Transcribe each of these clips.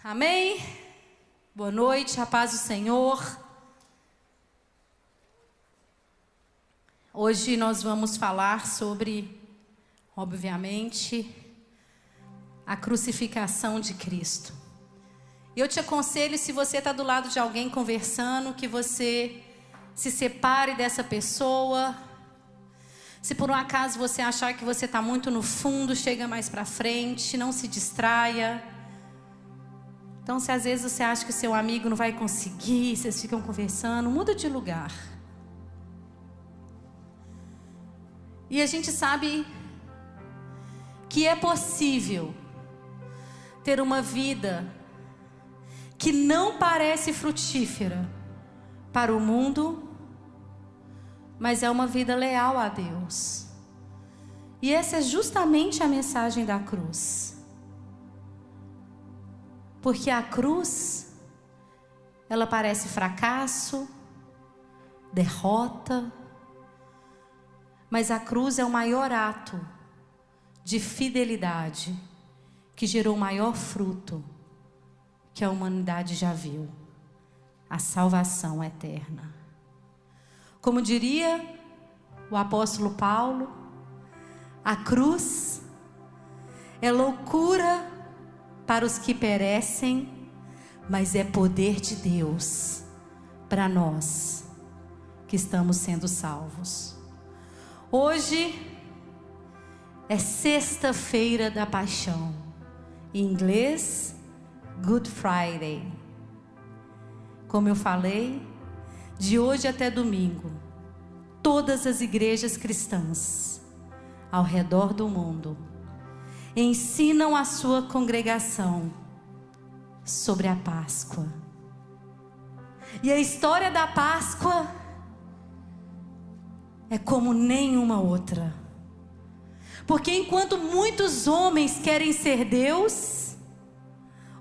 Amém? Boa noite, a paz do Senhor. Hoje nós vamos falar sobre, obviamente, a crucificação de Cristo. Eu te aconselho, se você está do lado de alguém conversando, que você se separe dessa pessoa. Se por um acaso você achar que você está muito no fundo, chega mais para frente, não se distraia. Então, se às vezes você acha que o seu amigo não vai conseguir, vocês ficam conversando, muda de lugar. E a gente sabe que é possível ter uma vida que não parece frutífera para o mundo, mas é uma vida leal a Deus. E essa é justamente a mensagem da cruz. Porque a cruz, ela parece fracasso, derrota, mas a cruz é o maior ato de fidelidade que gerou o maior fruto que a humanidade já viu: a salvação eterna. Como diria o apóstolo Paulo, a cruz é loucura para os que perecem, mas é poder de Deus para nós que estamos sendo salvos. Hoje é sexta-feira da paixão, em inglês, Good Friday. Como eu falei, de hoje até domingo, todas as igrejas cristãs ao redor do mundo ensinam a sua congregação sobre a Páscoa. E a história da Páscoa é como nenhuma outra. Porque enquanto muitos homens querem ser Deus,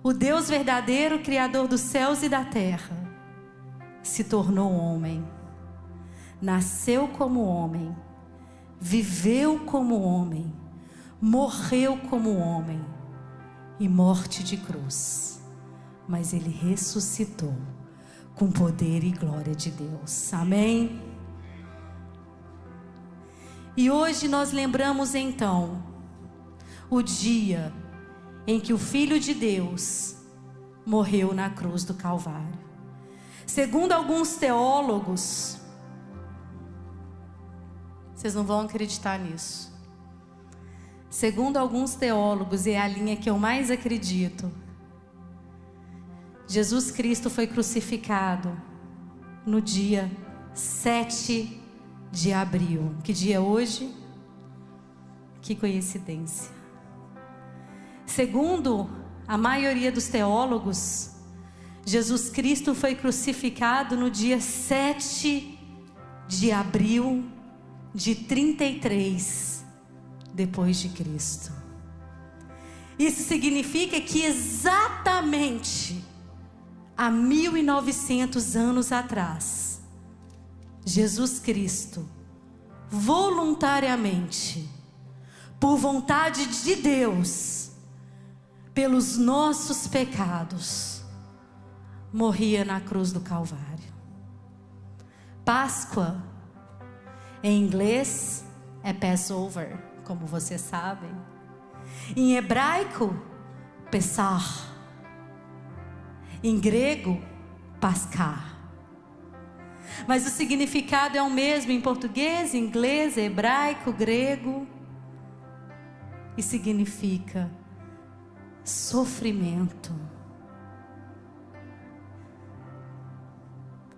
o Deus verdadeiro, Criador dos céus e da terra, se tornou homem, nasceu como homem, viveu como homem, morreu como homem, e morte de cruz, mas ele ressuscitou com poder e glória de Deus. Amém? E hoje nós lembramos então o dia em que o Filho de Deus morreu na cruz do Calvário. Segundo alguns teólogos, vocês não vão acreditar nisso. Segundo alguns teólogos, e é a linha que eu mais acredito, Jesus Cristo foi crucificado no dia 7 de abril. Que dia é hoje? Que coincidência. Segundo a maioria dos teólogos, Jesus Cristo foi crucificado no dia 7 de abril de 33 depois de Cristo. Isso significa que exatamente há 1900 anos atrás, Jesus Cristo, voluntariamente, por vontade de Deus, pelos nossos pecados, morria na cruz do Calvário. Páscoa, em inglês, é Passover, como vocês sabem. Em hebraico, Pessah. Em grego, Pascá. Mas o significado é o mesmo em português, inglês, hebraico, grego. E significa sofrimento,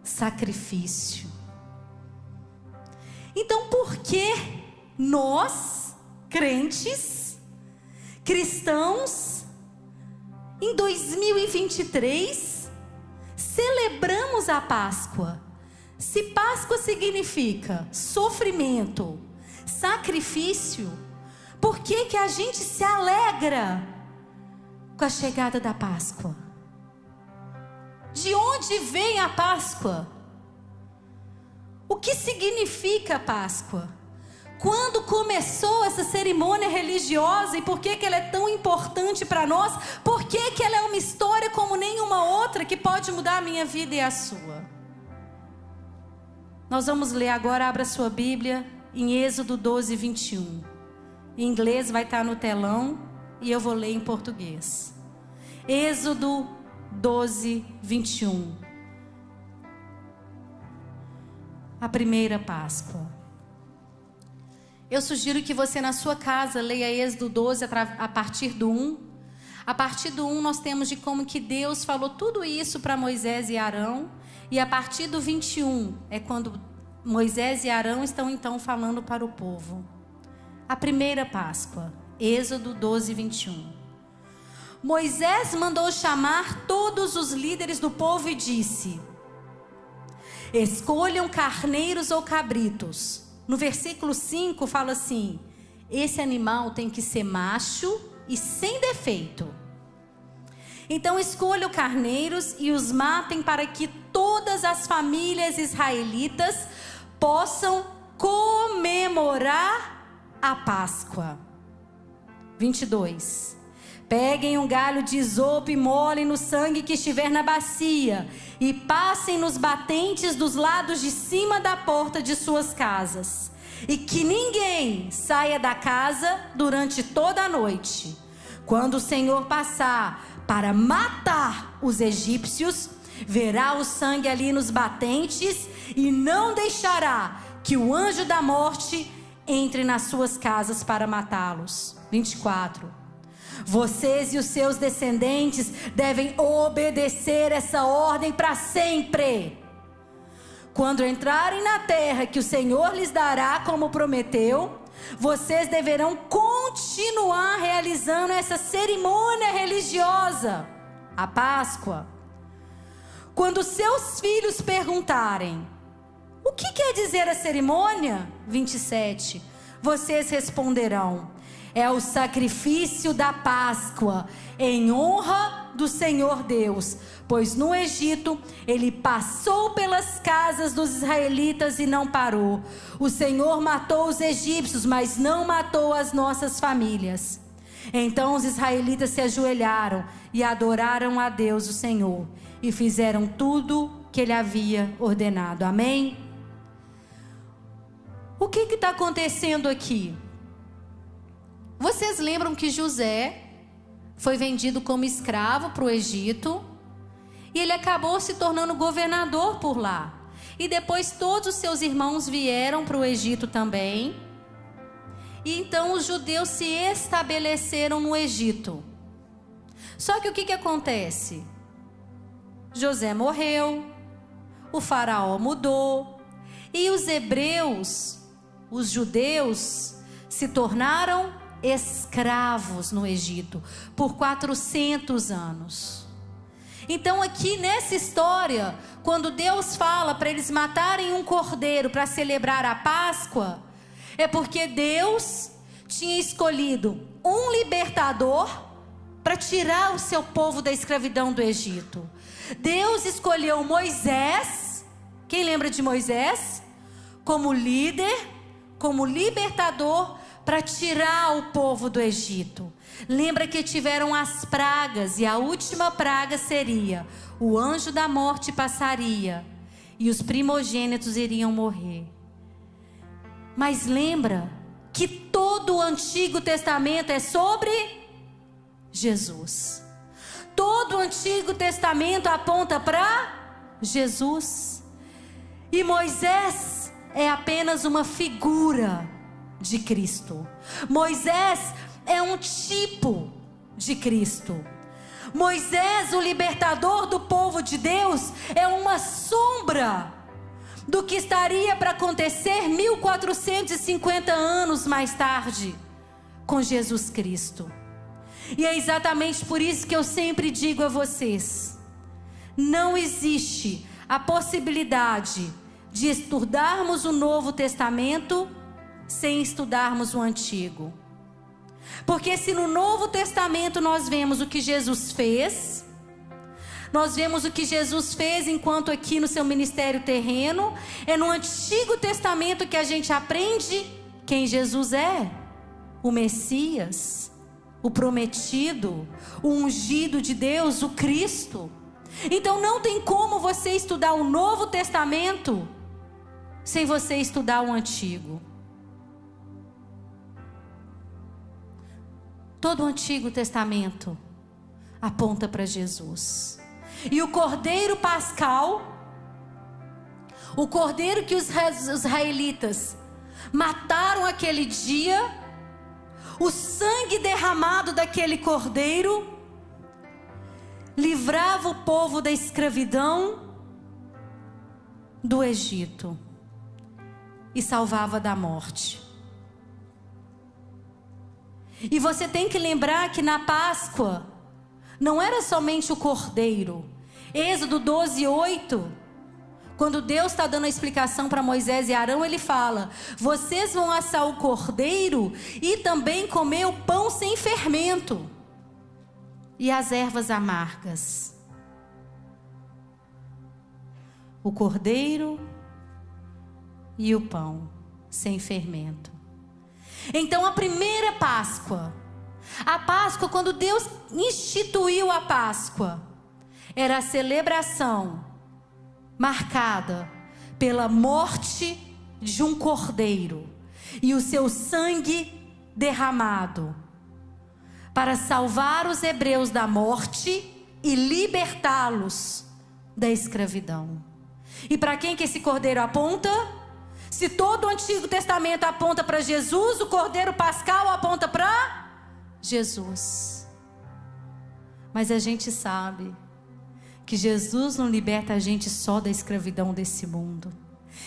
sacrifício. Então, por que nós, crentes, cristãos, em 2023, celebramos a Páscoa? Se Páscoa significa sofrimento, sacrifício, por que que a gente se alegra com a chegada da Páscoa? De onde vem a Páscoa? O que significa a Páscoa? Quando começou essa cerimônia religiosa e por que que ela é tão importante para nós? Por que que ela é uma história com que pode mudar a minha vida e a sua. Nós vamos ler agora, abra sua Bíblia, em Êxodo 12, 21. Em inglês vai estar no telão e eu vou ler em português. Êxodo 12, 21. A primeira Páscoa. Eu sugiro que você na sua casa leia Êxodo 12 a partir do 1. A partir do 1 nós temos de como que Deus falou tudo isso para Moisés e Arão. E a partir do 21 é quando Moisés e Arão estão então falando para o povo. A primeira Páscoa, Êxodo 12, 21. Moisés mandou chamar todos os líderes do povo e disse: escolham carneiros ou cabritos. No versículo 5 fala assim: esse animal tem que ser macho e sem defeito. Então escolham carneiros e os matem para que todas as famílias israelitas possam comemorar a Páscoa. 22. Peguem um galho de isopo e molhem no sangue que estiver na bacia e passem nos batentes dos lados de cima da porta de suas casas. E que ninguém saia da casa durante toda a noite. Quando o Senhor passar para matar os egípcios, verá o sangue ali nos batentes e não deixará que o anjo da morte entre nas suas casas para matá-los. 24. Vocês e os seus descendentes devem obedecer essa ordem para sempre. Quando entrarem na terra que o Senhor lhes dará como prometeu, vocês deverão continuar realizando essa cerimônia religiosa, a Páscoa. Quando seus filhos perguntarem: o que quer dizer a cerimônia? 27. Vocês responderão: é o sacrifício da Páscoa, em honra do Senhor Deus. Pois no Egito, ele passou pelas casas dos israelitas e não parou. O Senhor matou os egípcios, mas não matou as nossas famílias. Então os israelitas se ajoelharam e adoraram a Deus, o Senhor, e fizeram tudo que ele havia ordenado. Amém? O que está acontecendo aqui? Vocês lembram que José foi vendido como escravo para o Egito e ele acabou se tornando governador por lá. E depois todos os seus irmãos vieram para o Egito também. E então os judeus se estabeleceram no Egito. Só que o que acontece? José morreu, o faraó mudou e os hebreus, os judeus, se tornaram escravos no Egito por 400 anos. Então aqui nessa história, quando Deus fala para eles matarem um cordeiro para celebrar a Páscoa, é porque Deus tinha escolhido um libertador para tirar o seu povo da escravidão do Egito. Deus escolheu Moisés, quem lembra de Moisés? Como líder, como libertador para tirar o povo do Egito. Lembra que tiveram as pragas e a última praga seria: o anjo da morte passaria e os primogênitos iriam morrer. Mas lembra que todo o Antigo Testamento é sobre Jesus. Todo o Antigo Testamento aponta para Jesus. E Moisés é apenas uma figura de Cristo. Moisés é um tipo de Cristo. Moisés, o libertador do povo de Deus, é uma sombra do que estaria para acontecer 1450 anos mais tarde com Jesus Cristo. E é exatamente por isso que eu sempre digo a vocês: não existe a possibilidade de estudarmos o Novo Testamento sem estudarmos o Antigo. Porque se no Novo Testamento nós vemos o que Jesus fez, nós vemos o que Jesus fez enquanto aqui no seu ministério terreno, é no Antigo Testamento que a gente aprende quem Jesus é: o Messias, o prometido, o ungido de Deus, o Cristo. Então não tem como você estudar o Novo Testamento sem você estudar o Antigo. Todo o Antigo Testamento aponta para Jesus. E o Cordeiro Pascal, o cordeiro que os israelitas mataram aquele dia, o sangue derramado daquele cordeiro livrava o povo da escravidão do Egito e salvava da morte. E você tem que lembrar que na Páscoa não era somente o cordeiro. Êxodo 12:8, quando Deus está dando a explicação para Moisés e Arão, ele fala: vocês vão assar o cordeiro e também comer o pão sem fermento e as ervas amargas. O cordeiro e o pão sem fermento. Então a primeira Páscoa, a Páscoa, quando Deus instituiu a Páscoa, era a celebração marcada pela morte de um cordeiro e o seu sangue derramado para salvar os hebreus da morte e libertá-los da escravidão. E para quem que esse cordeiro aponta? Se todo o Antigo Testamento aponta para Jesus, o Cordeiro Pascal aponta para Jesus. Mas a gente sabe que Jesus não liberta a gente só da escravidão desse mundo.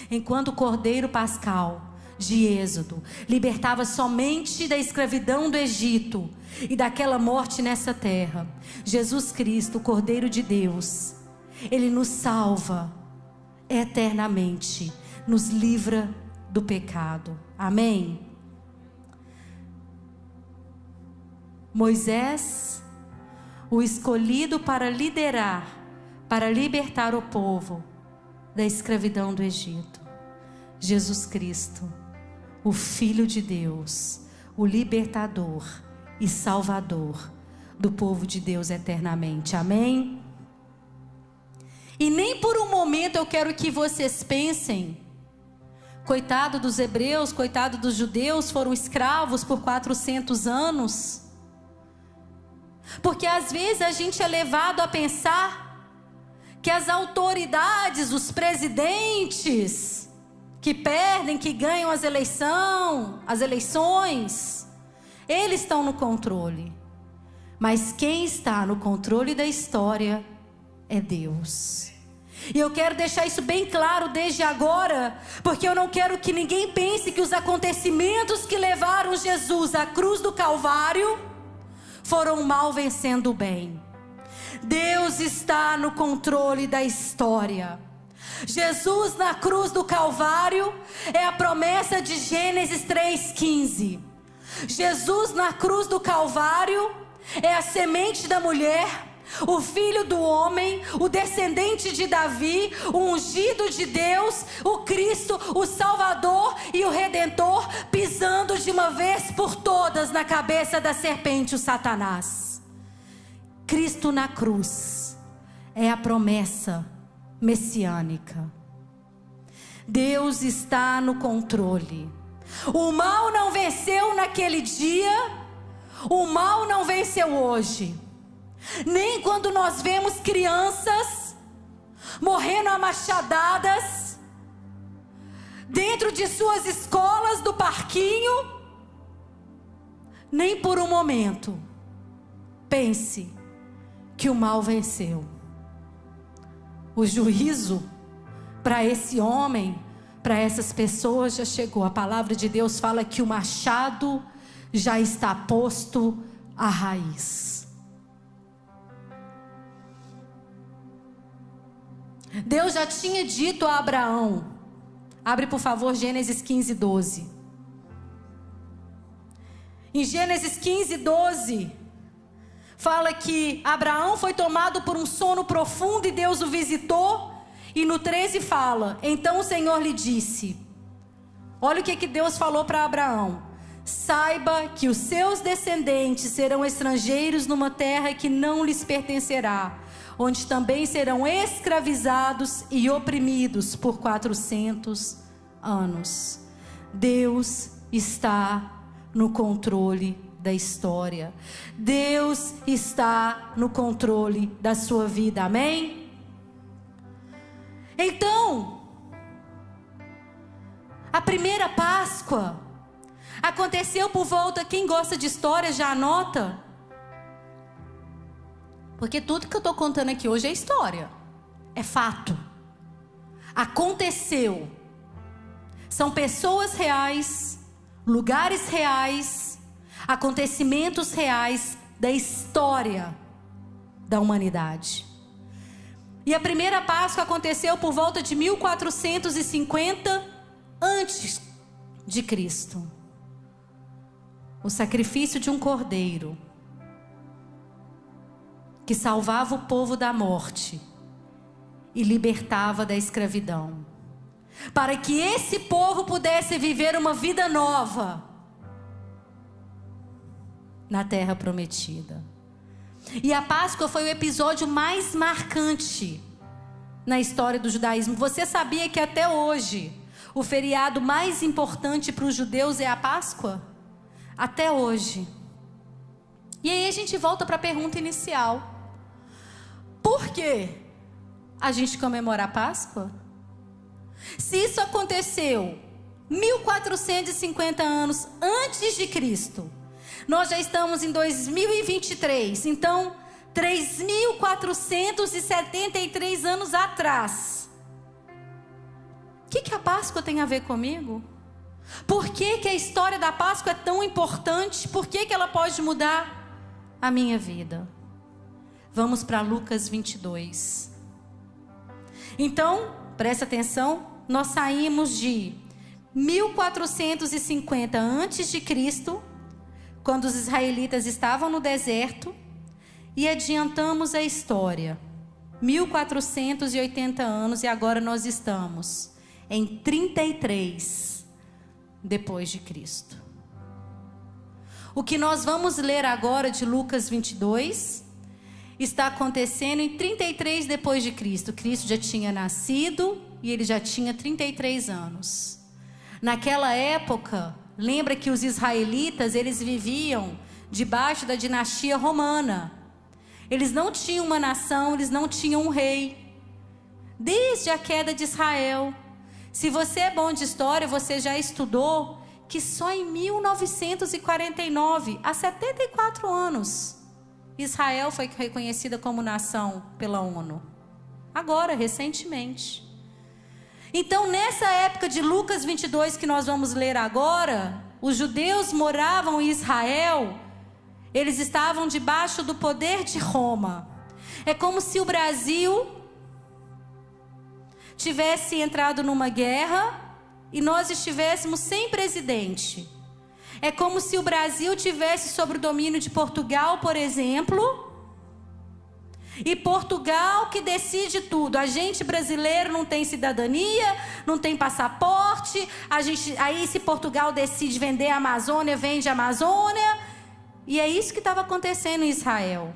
Enquanto o Cordeiro Pascal de Êxodo libertava somente da escravidão do Egito e daquela morte nessa terra, Jesus Cristo, o Cordeiro de Deus, Ele nos salva eternamente, nos livra do pecado. Amém? Moisés, o escolhido para liderar, para libertar o povo da escravidão do Egito. Jesus Cristo, o Filho de Deus, o libertador e salvador do povo de Deus eternamente. Amém? E nem por um momento eu quero que vocês pensem: coitado dos hebreus, coitado dos judeus, foram escravos por 400 anos. Porque às vezes a gente é levado a pensar que as autoridades, os presidentes que perdem, que ganham as eleições, eles estão no controle. Mas quem está no controle da história é Deus. E eu quero deixar isso bem claro desde agora, porque eu não quero que ninguém pense que os acontecimentos que levaram Jesus à cruz do Calvário foram o mal vencendo o bem. Deus está no controle da história. Jesus na cruz do Calvário é a promessa de Gênesis 3:15. Jesus na cruz do Calvário é a semente da mulher, o filho do homem, o descendente de Davi, o ungido de Deus, o Cristo, o Salvador e o Redentor, pisando de uma vez por todas na cabeça da serpente, o Satanás. Cristo na cruz é a promessa messiânica. Deus está no controle. O mal não venceu naquele dia, o mal não venceu hoje. Nem quando nós vemos crianças morrendo a machadadas dentro de suas escolas do parquinho, nem por um momento pense que o mal venceu. O juízo para esse homem, para essas pessoas já chegou. A palavra de Deus fala que o machado já está posto à raiz. Deus já tinha dito a Abraão, abre por favor Gênesis 15:12. Em Gênesis 15:12 fala que Abraão foi tomado por um sono profundo e Deus o visitou. E no 13 fala: então o Senhor lhe disse, olha o que Deus falou para Abraão: saiba que os seus descendentes serão estrangeiros numa terra que não lhes pertencerá, onde também serão escravizados e oprimidos por 400 anos. Deus está no controle da história. Deus está no controle da sua vida. Amém? Então, a primeira Páscoa aconteceu por volta, quem gosta de história já anota, porque tudo que eu estou contando aqui hoje é história, é fato, aconteceu, são pessoas reais, lugares reais, acontecimentos reais da história da humanidade. E a primeira Páscoa aconteceu por volta de 1450 antes de Cristo. O sacrifício de um cordeiro que salvava o povo da morte e libertava da escravidão, para que esse povo pudesse viver uma vida nova na terra prometida. E a Páscoa foi o episódio mais marcante na história do judaísmo. Você sabia que até hoje o feriado mais importante para os judeus é a Páscoa? Até hoje. E aí a gente volta para a pergunta inicial: por que a gente comemora a Páscoa? Se isso aconteceu 1450 anos antes de Cristo, nós já estamos em 2023, então 3.473 anos atrás. O que a Páscoa tem a ver comigo? Por que a história da Páscoa é tão importante? Por que ela pode mudar a minha vida? Vamos para Lucas 22. Então, presta atenção, nós saímos de 1450 antes de Cristo, quando os israelitas estavam no deserto, e adiantamos a história, 1480 anos, e agora nós estamos em 33 depois de Cristo. O que nós vamos ler agora de Lucas 22 está acontecendo em 33 depois de Cristo. Cristo já tinha nascido e ele já tinha 33 anos. Naquela época, lembra que os israelitas, eles viviam debaixo da dinastia romana. Eles não tinham uma nação, eles não tinham um rei. Desde a queda de Israel. Se você é bom de história, você já estudou que só em 1949, há 74 anos, Israel foi reconhecida como nação pela ONU. Agora, recentemente. Então, nessa época de Lucas 22 que nós vamos ler agora, os judeus moravam em Israel, eles estavam debaixo do poder de Roma. É como se o Brasil tivesse entrado numa guerra e nós estivéssemos sem presidente. É como se o Brasil tivesse sob o domínio de Portugal, por exemplo, e Portugal que decide tudo. A gente brasileiro não tem cidadania, não tem passaporte. Aí se Portugal decide vender a Amazônia, vende a Amazônia. E é isso que estava acontecendo em Israel.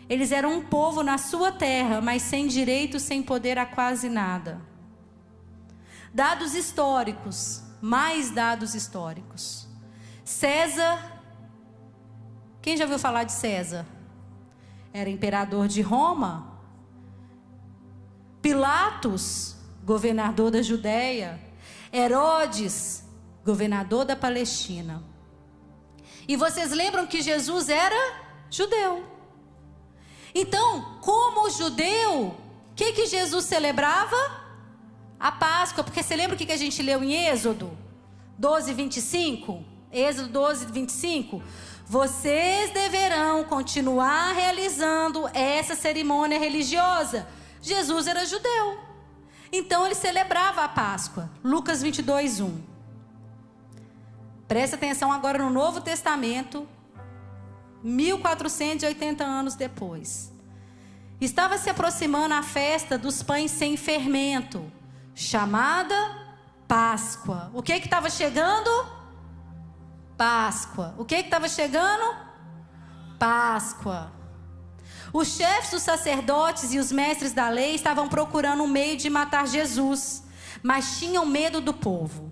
Eles eram um povo na sua terra, mas sem direito, sem poder a quase nada. Dados históricos, mais dados históricos. César, quem já ouviu falar de César? Era imperador de Roma. Pilatos, governador da Judéia. Herodes, governador da Palestina. E vocês lembram que Jesus era judeu. Então, como judeu, o que Jesus celebrava? A Páscoa. Porque você lembra o que a gente leu em Êxodo 12, 25? Êxodo 12, 25. Vocês deverão continuar realizando essa cerimônia religiosa. Jesus era judeu. Então ele celebrava a Páscoa. Lucas 22, 1. Presta atenção agora no Novo Testamento, 1480 anos depois. Estava se aproximando a festa dos pães sem fermento, chamada Páscoa. O que estava chegando? Páscoa. O que estava chegando? Páscoa. Os chefes dos sacerdotes e os mestres da lei estavam procurando um meio de matar Jesus, mas tinham medo do povo.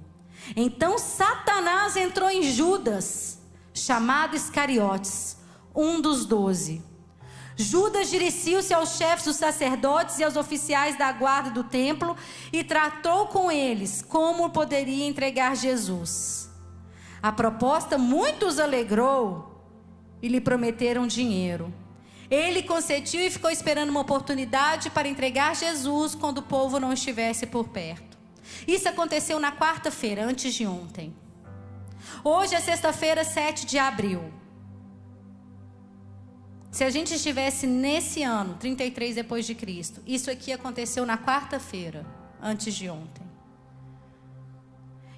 Então Satanás entrou em Judas, chamado Iscariotes, um dos 12. Judas dirigiu-se aos chefes dos sacerdotes e aos oficiais da guarda do templo e tratou com eles como poderia entregar Jesus. A proposta muito os alegrou e lhe prometeram dinheiro. Ele concedeu e ficou esperando uma oportunidade para entregar Jesus quando o povo não estivesse por perto. Isso aconteceu na quarta-feira, antes de ontem. Hoje é sexta-feira, 7 de abril. Se a gente estivesse nesse ano, 33 depois de Cristo, isso aqui aconteceu na quarta-feira, antes de ontem.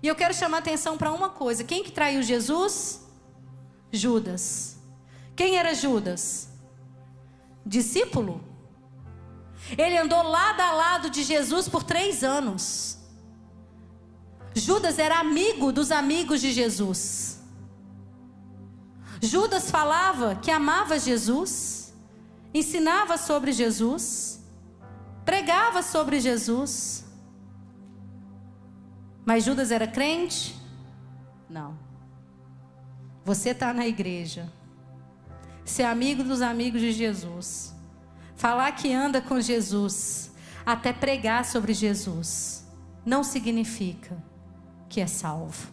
E eu quero chamar a atenção para uma coisa. Quem que traiu Jesus? Judas. Quem era Judas? Discípulo. Ele andou lado a lado de Jesus por 3 anos. Judas era amigo dos amigos de Jesus. Judas falava que amava Jesus, ensinava sobre Jesus, pregava sobre Jesus. Mas Judas era crente? Não. Você está na igreja, ser amigo dos amigos de Jesus, falar que anda com Jesus, até pregar sobre Jesus, não significa que é salvo.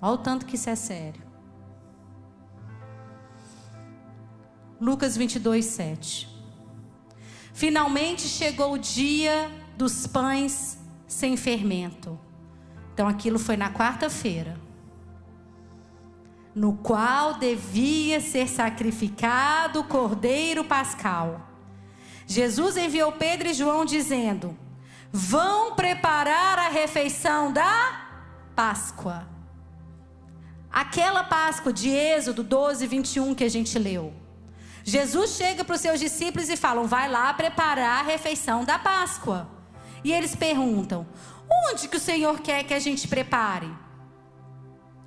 Olha o tanto que isso é sério. Lucas 22, 7. Finalmente chegou o dia dos pães sem fermento. Então aquilo foi na quarta-feira, no qual devia ser sacrificado o cordeiro pascal. Jesus enviou Pedro e João dizendo: vão preparar a refeição da Páscoa. Aquela Páscoa de Êxodo 12, 21 que a gente leu. Jesus chega para os seus discípulos e fala: vai lá preparar a refeição da Páscoa. E eles perguntam: onde que o Senhor quer que a gente prepare?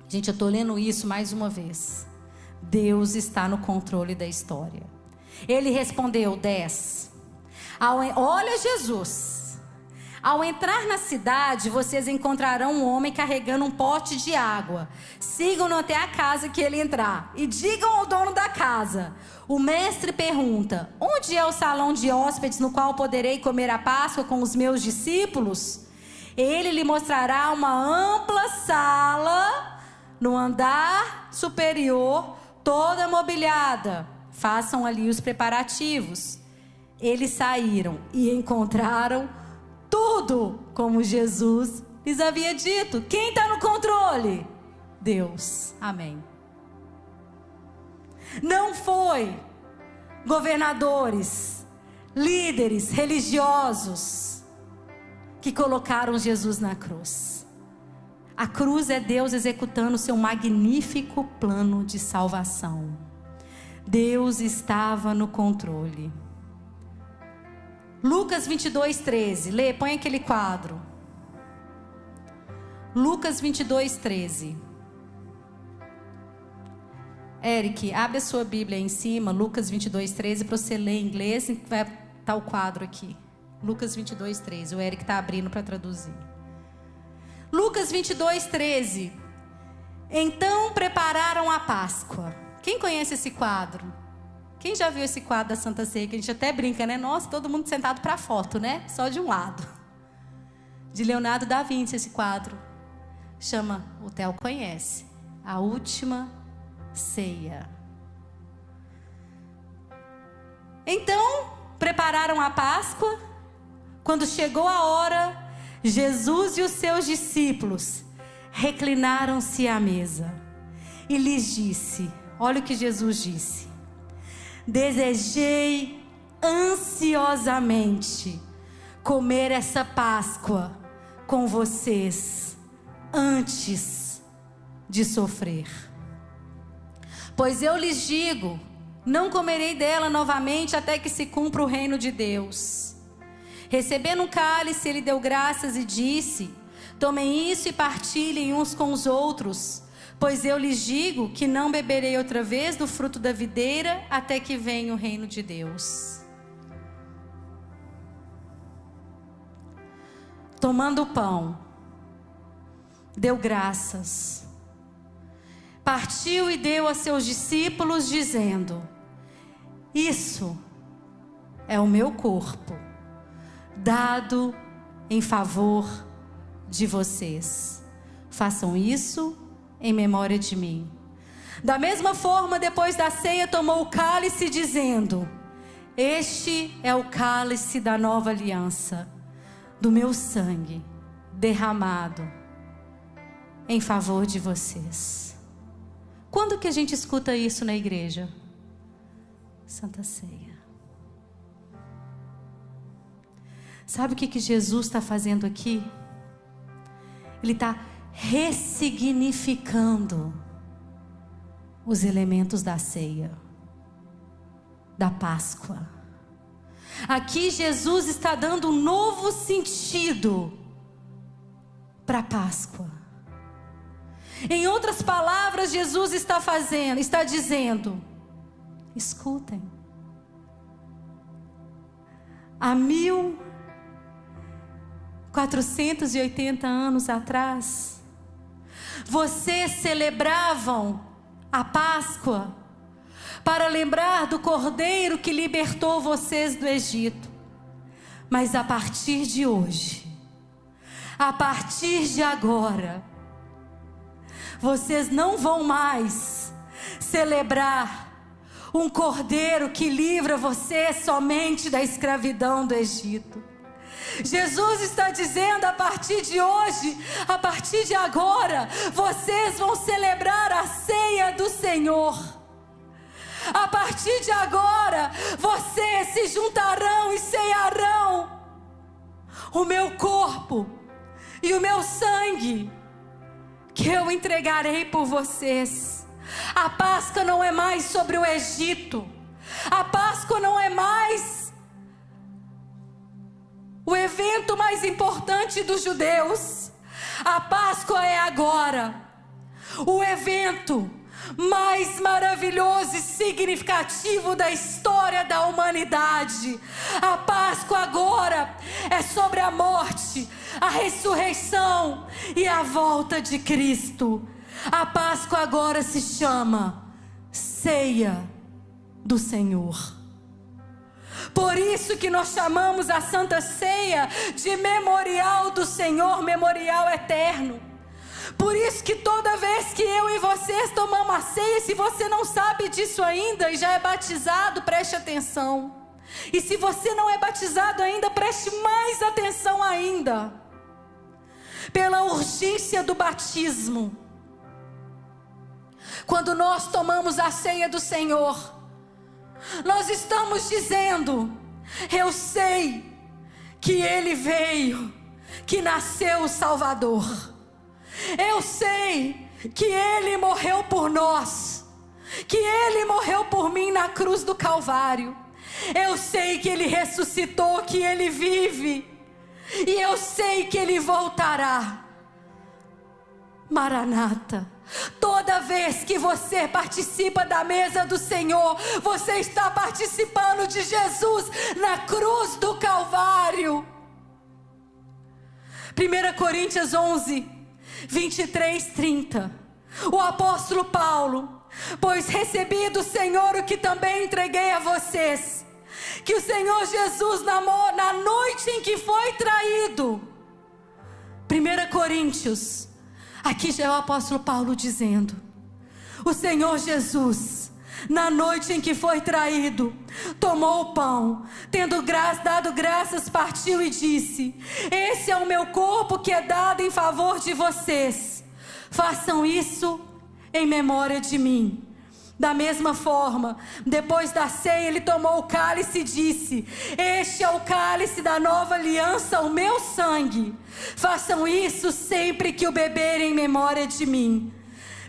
Gente, eu estou lendo isso mais uma vez. Deus está no controle da história. Ele respondeu: 10. Olha Jesus. Ao entrar na cidade, vocês encontrarão um homem carregando um pote de água. Sigam-no até a casa que ele entrar e digam ao dono da casa: o mestre pergunta: onde é o salão de hóspedes no qual poderei comer a Páscoa com os meus discípulos? Ele lhe mostrará uma ampla sala no andar superior, toda mobiliada. Façam ali os preparativos. Eles saíram e encontraram tudo como Jesus lhes havia dito. Quem está no controle? Deus. Amém. Não foi governadores, líderes religiosos que colocaram Jesus na cruz. A cruz é Deus executando o seu magnífico plano de salvação. Deus estava no controle. Lucas 22, 13. Lê, põe aquele quadro. Lucas 22, 13. Eric, abre a sua Bíblia aí em cima, Lucas 22, 13, para você ler em inglês, vai estar o quadro aqui. Lucas 22, 13. O Eric está abrindo para traduzir. Lucas 22, 13. Então prepararam a Páscoa. Quem conhece esse quadro? Quem já viu esse quadro da Santa Ceia? Que a gente até brinca, né? Nossa, todo mundo sentado para foto, né? Só de um lado. De Leonardo da Vinci, esse quadro. Chama, o Theo conhece, A Última Ceia. Então, prepararam a Páscoa. Quando chegou a hora, Jesus e os seus discípulos reclinaram-se à mesa. E lhes disse, olha o que Jesus disse: desejei ansiosamente comer essa Páscoa com vocês antes de sofrer. Pois eu lhes digo, não comerei dela novamente até que se cumpra o reino de Deus. Recebendo um cálice, ele deu graças e disse: Tomem isso e partilhem uns com os outros, pois eu lhes digo que não beberei outra vez do fruto da videira até que venha o reino de Deus. Tomando o pão, deu graças, partiu e deu a seus discípulos, dizendo: isso é o meu corpo, dado em favor de vocês. Façam isso em memória de mim. Da mesma forma, depois da ceia, tomou o cálice, dizendo: este é o cálice da nova aliança, do meu sangue derramado em favor de vocês. Quando que a gente escuta isso na igreja? Santa Ceia. Sabe o que Jesus está fazendo aqui? Ele está ressignificando os elementos da ceia, da Páscoa. Aqui Jesus está dando um novo sentido para a Páscoa. Em outras palavras, Jesus está dizendo: escutem. Há 1480 anos atrás, vocês celebravam a Páscoa para lembrar do Cordeiro que libertou vocês do Egito. Mas a partir de hoje, a partir de agora, vocês não vão mais celebrar um Cordeiro que livra vocês somente da escravidão do Egito. Jesus está dizendo: a partir de hoje, a partir de agora, vocês vão celebrar a ceia do Senhor. A partir de agora, vocês se juntarão e cearão o meu corpo e o meu sangue, que eu entregarei por vocês. A Páscoa não é mais sobre o Egito. A Páscoa não é mais o evento mais importante dos judeus. A Páscoa é agora o evento mais maravilhoso e significativo da história da humanidade. A Páscoa agora é sobre a morte, a ressurreição e a volta de Cristo. A Páscoa agora se chama Ceia do Senhor. Por isso que nós chamamos a Santa Ceia de memorial do Senhor, memorial eterno. Por isso que toda vez que eu e vocês tomamos a ceia, se você não sabe disso ainda e já é batizado, preste atenção. E se você não é batizado ainda, preste mais atenção ainda. Pela urgência do batismo, quando nós tomamos a ceia do Senhor, nós estamos dizendo: eu sei que Ele veio, que nasceu o Salvador. Eu sei que Ele morreu por nós, que Ele morreu por mim na cruz do Calvário. Eu sei que Ele ressuscitou, que Ele vive, e eu sei que Ele voltará. Maranata. Toda vez que você participa da mesa do Senhor, você está participando de Jesus na cruz do Calvário. 1 Coríntios 11, 23, 30. O apóstolo Paulo: pois recebi do Senhor o que também entreguei a vocês, que o Senhor Jesus, na noite em que foi traído. 1 Coríntios, aqui já é o apóstolo Paulo dizendo: o Senhor Jesus, na noite em que foi traído, tomou o pão, tendo dado graças, partiu e disse: esse é o meu corpo que é dado em favor de vocês. Façam isso em memória de mim. Da mesma forma, depois da ceia, ele tomou o cálice e disse: este é o cálice da nova aliança, o meu sangue. Façam isso sempre que o beberem em memória de mim.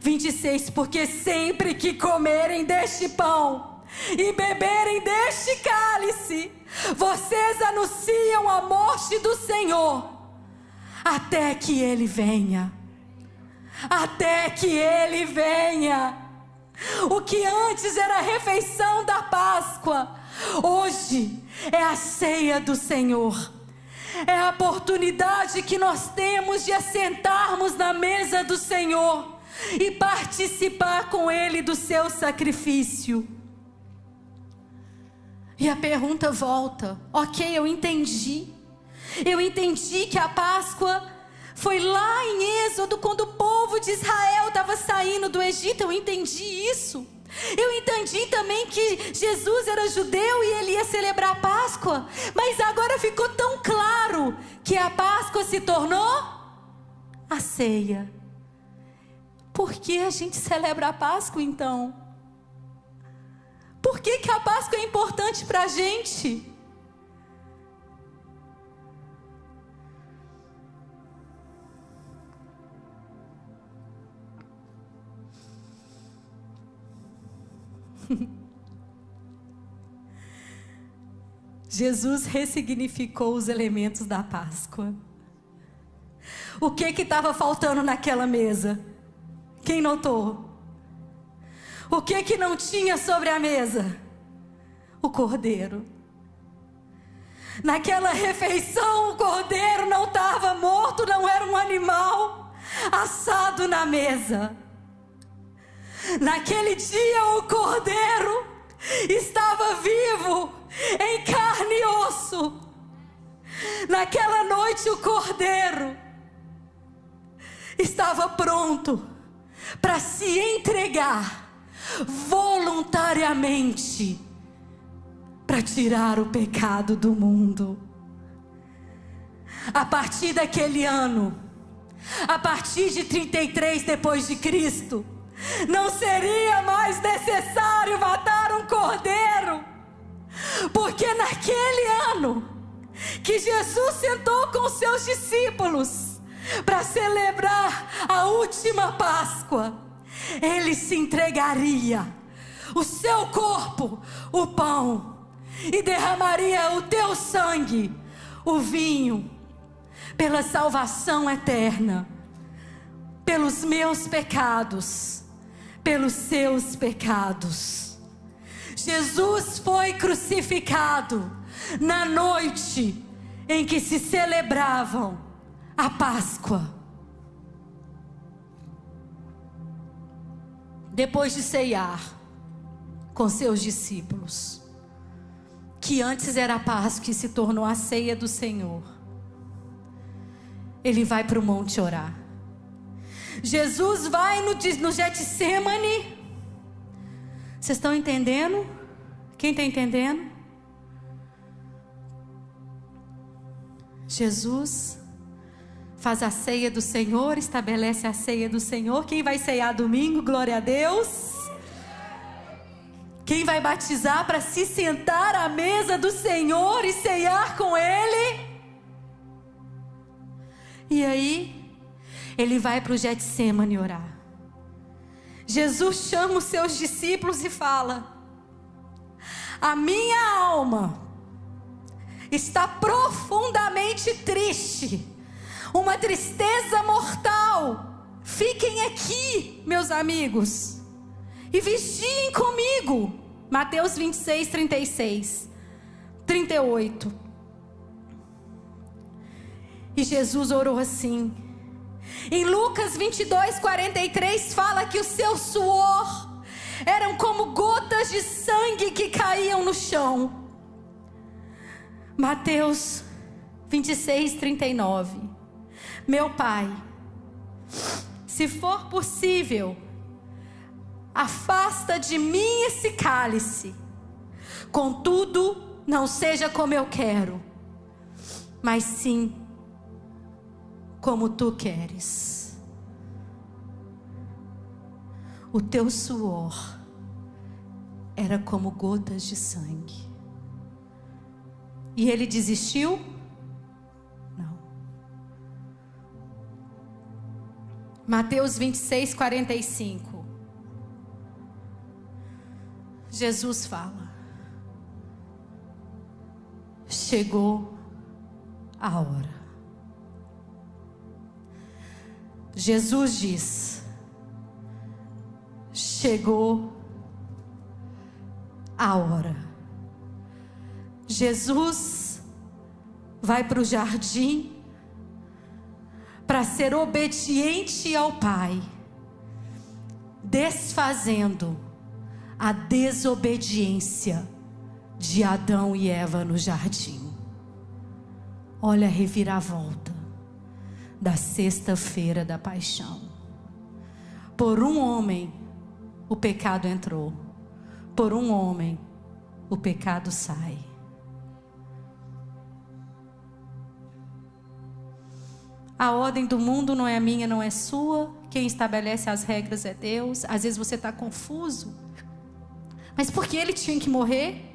26, porque sempre que comerem deste pão e beberem deste cálice, vocês anunciam a morte do Senhor até que Ele venha. Até que Ele venha. O que antes era a refeição da Páscoa, hoje é a ceia do Senhor. É a oportunidade que nós temos de assentarmos na mesa do Senhor e participar com Ele do seu sacrifício. E a pergunta volta: ok, eu entendi que a Páscoa foi lá em Êxodo, quando o povo de Israel estava saindo do Egito. Eu entendi isso. Eu entendi também que Jesus era judeu e ele ia celebrar a Páscoa. Mas agora ficou tão claro que a Páscoa se tornou a ceia. Por que a gente celebra a Páscoa então? Por que a Páscoa é importante para a gente? Jesus ressignificou os elementos da Páscoa. O que estava faltando naquela mesa? Quem notou? O que não tinha sobre a mesa? O cordeiro. Naquela refeição, o cordeiro não estava morto, não era um animal assado na mesa. Naquele dia, o cordeiro estava vivo, em carne e osso. Naquela noite, o cordeiro estava pronto para se entregar voluntariamente para tirar o pecado do mundo. A partir daquele ano, a partir de 33 depois de Cristo, não seria mais necessário matar um cordeiro, porque naquele ano que Jesus sentou com os seus discípulos para celebrar a última Páscoa, Ele se entregaria o seu corpo, o pão, e derramaria o teu sangue, o vinho, pela salvação eterna, pelos meus pecados, pelos seus pecados. Jesus foi crucificado na noite em que se celebravam a Páscoa. Depois de ceiar com seus discípulos, que antes era a Páscoa e se tornou a ceia do Senhor, Ele vai para o monte orar. Jesus vai no Getsemane. Vocês estão entendendo? Quem está entendendo? Jesus faz a ceia do Senhor, estabelece a ceia do Senhor. Quem vai ceiar domingo? Glória a Deus. Quem vai batizar para se sentar à mesa do Senhor e ceiar com Ele? E aí, Ele vai para o Getsemane orar. Jesus chama os seus discípulos e fala: a minha alma está profundamente triste, uma tristeza mortal. Fiquem aqui, meus amigos, e vigiem comigo. Mateus 26, 36, 38. E Jesus orou assim. Em Lucas 22, 43 fala que o seu suor eram como gotas de sangue que caíam no chão. Mateus 26, 39. Meu Pai, se for possível, afasta de mim esse cálice. Contudo, não seja como eu quero, mas sim como tu queres. O teu suor era como gotas de sangue. E ele desistiu? Não. Mateus 26, 45. Jesus fala: chegou a hora. Jesus diz: chegou a hora. Jesus vai para o jardim para ser obediente ao Pai, desfazendo a desobediência de Adão e Eva no jardim. Olha a reviravolta da sexta-feira da paixão. Por um homem o pecado entrou, por um homem o pecado sai. A ordem do mundo não é a minha, não é sua. Quem estabelece as regras é Deus. Às vezes você está confuso. Mas por que ele tinha que morrer?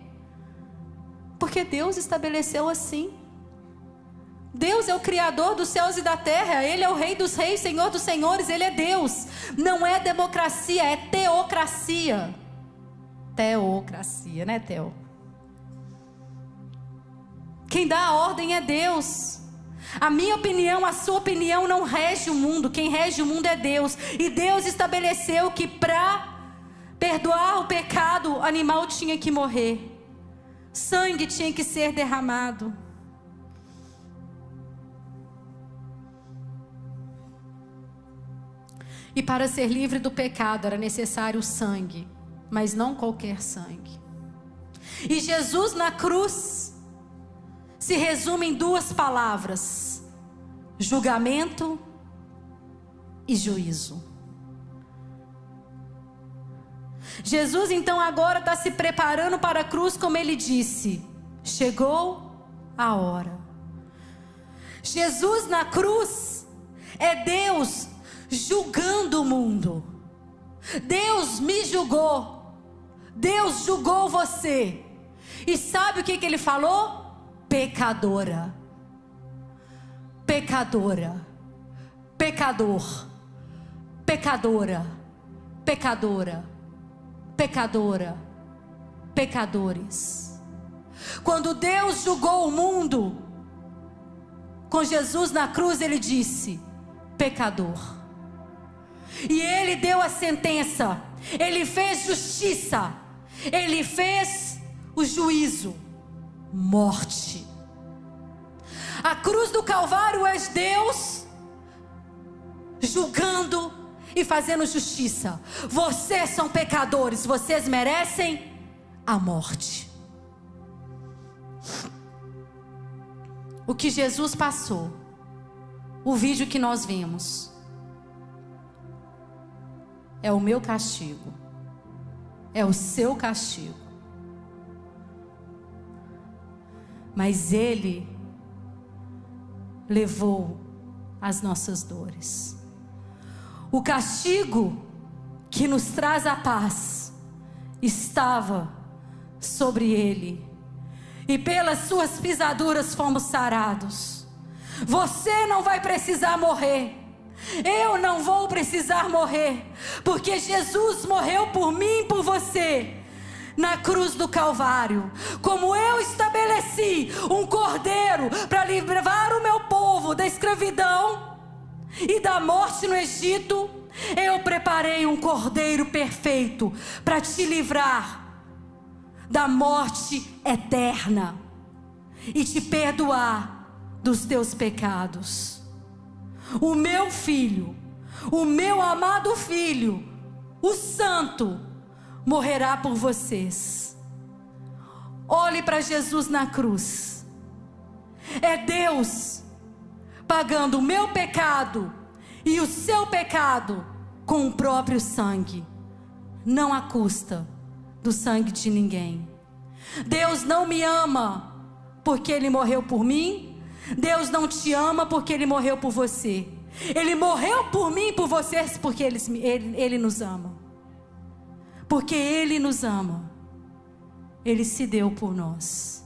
Porque Deus estabeleceu assim. Deus é o Criador dos céus e da terra. Ele é o Rei dos reis, Senhor dos senhores. Ele é Deus. Não é democracia, é teocracia. Teocracia, né, Teo? Quem dá a ordem é Deus. A minha opinião, a sua opinião não rege o mundo. Quem rege o mundo é Deus. E Deus estabeleceu que para perdoar o pecado, o animal tinha que morrer. Sangue tinha que ser derramado. E para ser livre do pecado era necessário sangue, mas não qualquer sangue. E Jesus na cruz se resume em duas palavras: julgamento e juízo. Jesus então agora está se preparando para a cruz, como ele disse: chegou a hora. Jesus na cruz é Deus julgando o mundo. Deus me julgou, Deus julgou você. E sabe o que ele falou? Pecadora, pecadora, pecador, pecadora, pecadora, pecadora, pecadores. Quando Deus julgou o mundo, com Jesus na cruz ele disse: pecador. E ele deu a sentença, ele fez justiça, ele fez o juízo, morte. A cruz do Calvário é Deus julgando e fazendo justiça. Vocês são pecadores, vocês merecem a morte. O que Jesus passou, o vídeo que nós vimos, é o meu castigo, é o seu castigo. Mas Ele levou as nossas dores. O castigo que nos traz a paz estava sobre Ele, e pelas suas pisaduras fomos sarados. Você não vai precisar morrer, eu não vou precisar morrer, porque Jesus morreu por mim e por você na cruz do Calvário. Como eu estabeleci um cordeiro para livrar o meu povo da escravidão e da morte no Egito, eu preparei um cordeiro perfeito para te livrar da morte eterna e te perdoar dos teus pecados. O meu filho, o meu amado filho, o santo, morrerá por vocês. Olhe para Jesus na cruz. É Deus pagando o meu pecado e o seu pecado com o próprio sangue, não à custa do sangue de ninguém. Deus não me ama porque Ele morreu por mim. Deus não te ama porque Ele morreu por você. Ele morreu por mim e por vocês porque Ele nos ama. Porque Ele nos ama, Ele se deu por nós.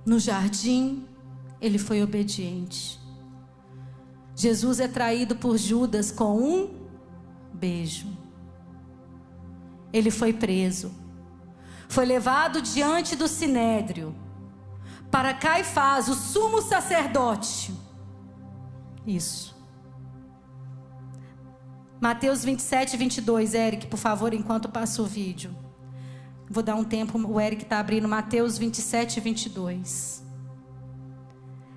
No jardim, Ele foi obediente. Jesus é traído por Judas com um beijo. Ele foi preso, foi levado diante do sinédrio, para Caifás, o sumo sacerdote. Isso. Mateus 27, 22. Eric, por favor, enquanto passa o vídeo. Vou dar um tempo, o Eric está abrindo Mateus 27, 22.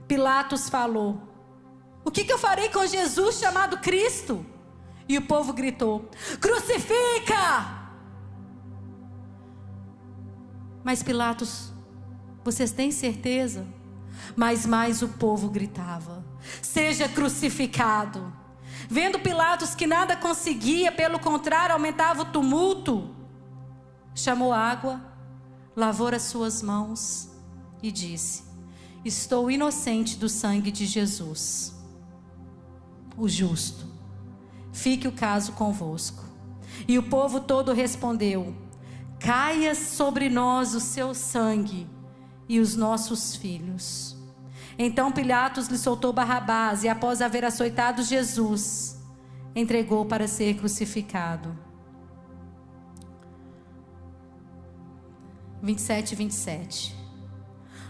Pilatos falou: o que eu farei com Jesus chamado Cristo? E o povo gritou: crucifica! Mas Pilatos, vocês têm certeza? Mas mais o povo gritava: seja crucificado. Vendo Pilatos que nada conseguia, pelo contrário, aumentava o tumulto, chamou água, lavou as suas mãos e disse: estou inocente do sangue de Jesus, o justo. Fique o caso convosco. E o povo todo respondeu: caia sobre nós o seu sangue e os nossos filhos. Então Pilatos lhe soltou Barrabás e, após haver açoitado Jesus, entregou para ser crucificado. 27, 27.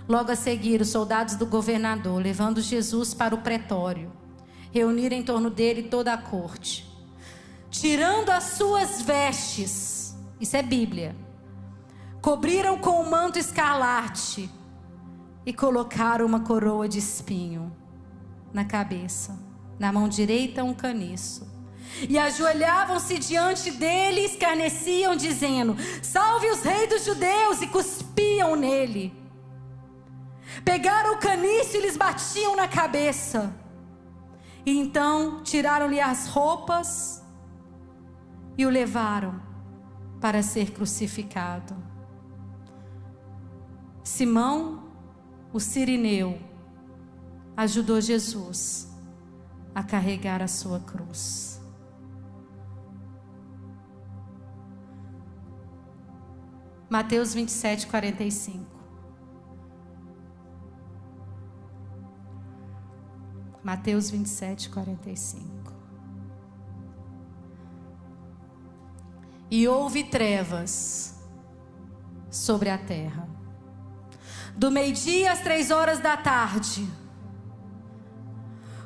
Logo a seguir, os soldados do governador, levando Jesus para o pretório, reuniram em torno dele toda a corte. Tirando as suas vestes, isso é Bíblia, cobriram com um manto escarlate e colocaram uma coroa de espinho na cabeça, na mão direita um caniço. E ajoelhavam-se diante dele e escarneciam, dizendo: salve os reis dos judeus, e cuspiam nele. Pegaram o caniço e lhes batiam na cabeça. E então tiraram-lhe as roupas e o levaram para ser crucificado. Simão, o cirineu, ajudou Jesus a carregar a sua cruz. Mateus 27, 45. Mateus 27, 45. E houve trevas sobre a terra, do meio-dia às 3 horas da tarde.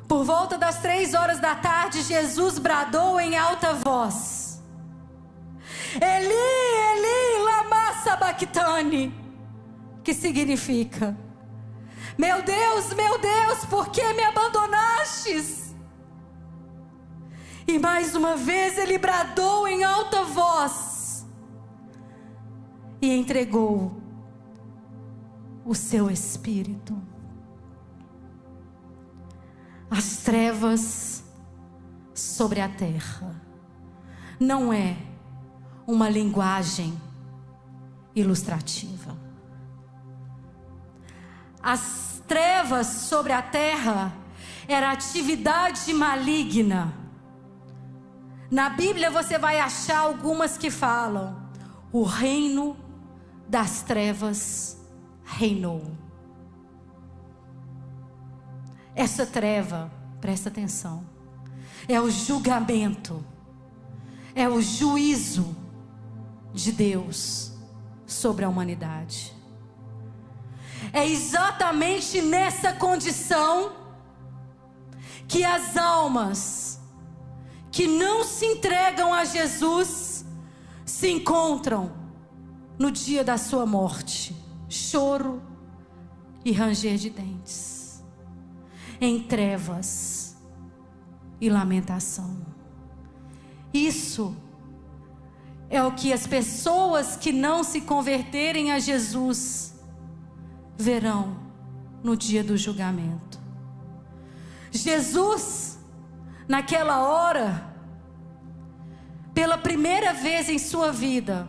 Por volta das 3 horas da tarde, Jesus bradou em alta voz: Eli, Eli, lama sabachthani, que significa: meu Deus, por que me abandonastes? E mais uma vez ele bradou em alta voz e entregou o seu espírito. As trevas sobre a terra não é uma linguagem ilustrativa. As trevas sobre a terra era atividade maligna. Na Bíblia você vai achar algumas que falam: o reino das trevas reinou. Essa treva, presta atenção, é o julgamento, é o juízo de Deus sobre a humanidade. É exatamente nessa condição que as almas que não se entregam a Jesus se encontram no dia da sua morte: choro e ranger de dentes, em trevas e lamentação. Isso é o que as pessoas que não se converterem a Jesus verão no dia do julgamento. Jesus, naquela hora, pela primeira vez em sua vida,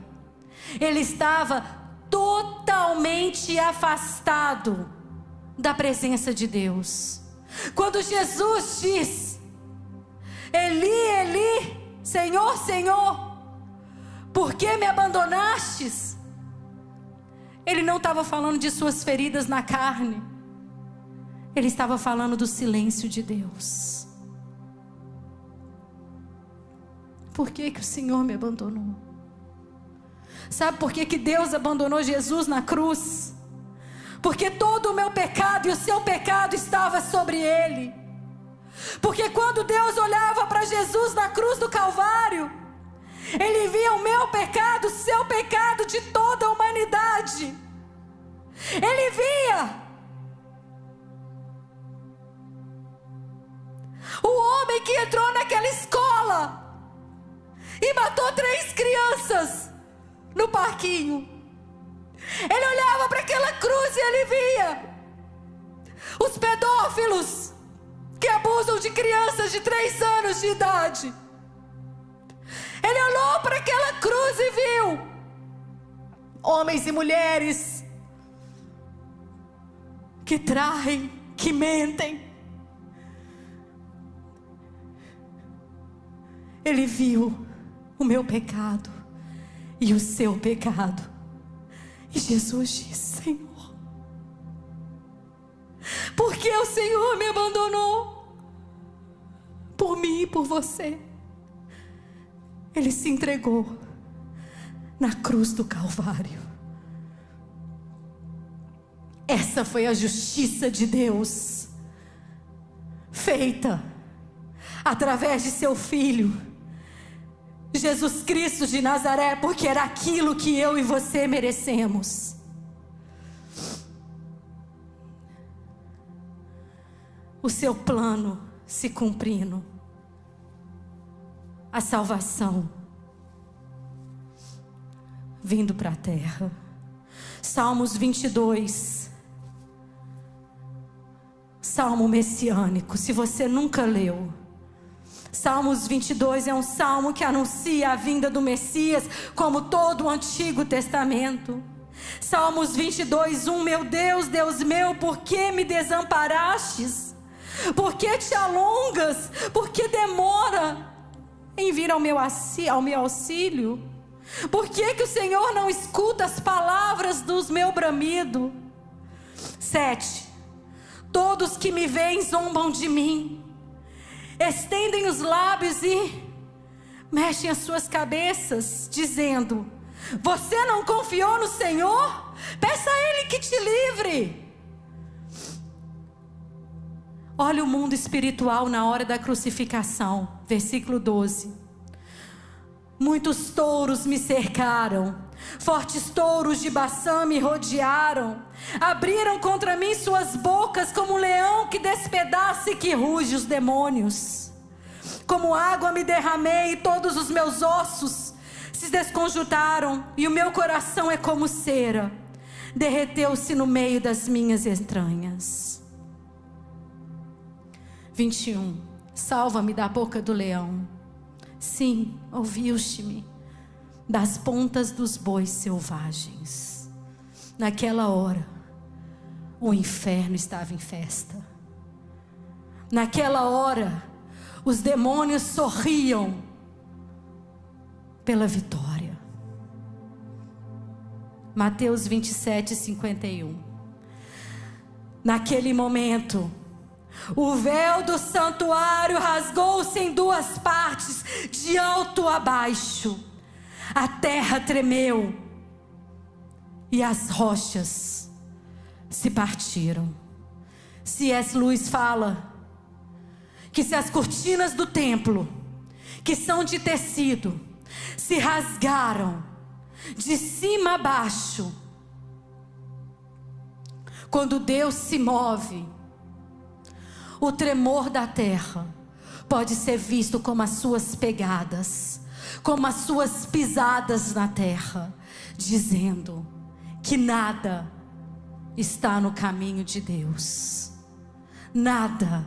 ele estava totalmente afastado da presença de Deus. Quando Jesus diz: Eli, Eli, Senhor, Senhor, por que me abandonastes? Ele não estava falando de suas feridas na carne. Ele estava falando do silêncio de Deus. Por que o Senhor me abandonou? Sabe por que Deus abandonou Jesus na cruz? Porque todo o meu pecado e o seu pecado estava sobre ele. Porque quando Deus olhava para Jesus na cruz do Calvário, ele via o meu pecado, o seu pecado, de toda a humanidade. Ele via o homem que entrou naquela escola e matou 3 crianças no parquinho. Ele olhava para aquela cruz e ele via os pedófilos que abusam de crianças de 3 anos de idade. Ele olhou para aquela cruz e viu homens e mulheres que traem, que mentem. Ele viu o meu pecado e o seu pecado. E Jesus disse: Senhor, por que o Senhor me abandonou? Por mim e por você. Ele se entregou na cruz do Calvário. Essa foi a justiça de Deus, feita através de seu Filho, Jesus Cristo de Nazaré, porque era aquilo que eu e você merecemos. O seu plano se cumprindo. A salvação vindo para a terra. Salmos 22. Salmo messiânico. Se você nunca leu, Salmos 22 é um salmo que anuncia a vinda do Messias, como todo o Antigo Testamento. Salmos 22, 1. Meu Deus, Deus meu, por que me desamparastes? Por que te alongas? Por que demora em vir ao meu auxílio? Por que que o Senhor não escuta as palavras dos meu bramido? 7. Todos que me veem zombam de mim, estendem os lábios e mexem as suas cabeças, dizendo: você não confiou no Senhor? Peça a Ele que te livre. Olha o mundo espiritual na hora da crucificação. Versículo 12. Muitos touros me cercaram, fortes touros de Baçã me rodearam. Abriram contra mim suas bocas como um leão que despedaça e que ruge os demônios. Como água me derramei e todos os meus ossos se desconjuntaram, e o meu coração é como cera, derreteu-se no meio das minhas entranhas. 21. Salva-me da boca do leão. Sim, ouviu-te-me das pontas dos bois selvagens. Naquela hora, o inferno estava em festa. Naquela hora, os demônios sorriam pela vitória. Mateus 27, 51. Naquele momento, o véu do santuário rasgou-se em 2 partes, de alto a baixo. A terra tremeu e as rochas se partiram. C.S. Lewis fala que se as cortinas do templo, que são de tecido, se rasgaram de cima a baixo, quando Deus se move, o tremor da terra pode ser visto como as suas pegadas, como as suas pisadas na terra, dizendo que nada está no caminho de Deus. Nada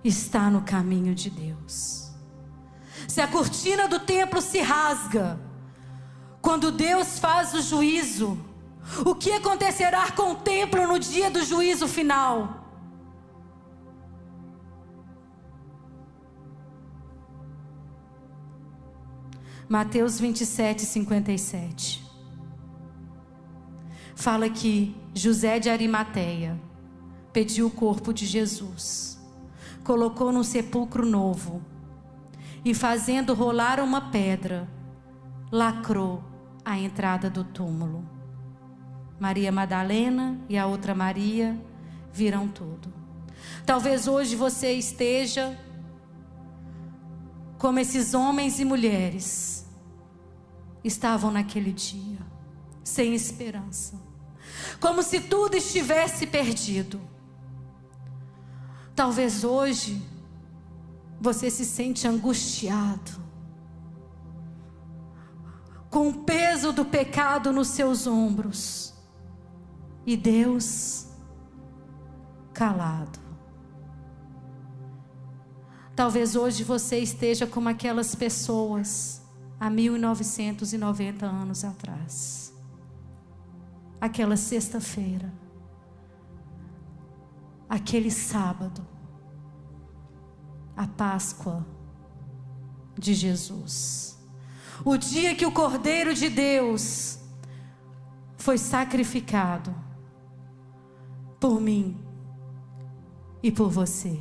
está no caminho de Deus. Se a cortina do templo se rasga, quando Deus faz o juízo, o que acontecerá com o templo no dia do juízo final? Mateus 27, 57. Fala que José de Arimateia pediu o corpo de Jesus, colocou num sepulcro novo e, fazendo rolar uma pedra, lacrou a entrada do túmulo. Maria Madalena e a outra Maria viram tudo. Talvez hoje você esteja como esses homens e mulheres estavam naquele dia, sem esperança, como se tudo estivesse perdido. Talvez hoje você se sente angustiado, com o peso do pecado nos seus ombros, e Deus calado. Talvez hoje você esteja como aquelas pessoas há 1990 anos atrás. Aquela sexta-feira, aquele sábado, a Páscoa de Jesus. O dia que o Cordeiro de Deus foi sacrificado por mim e por você.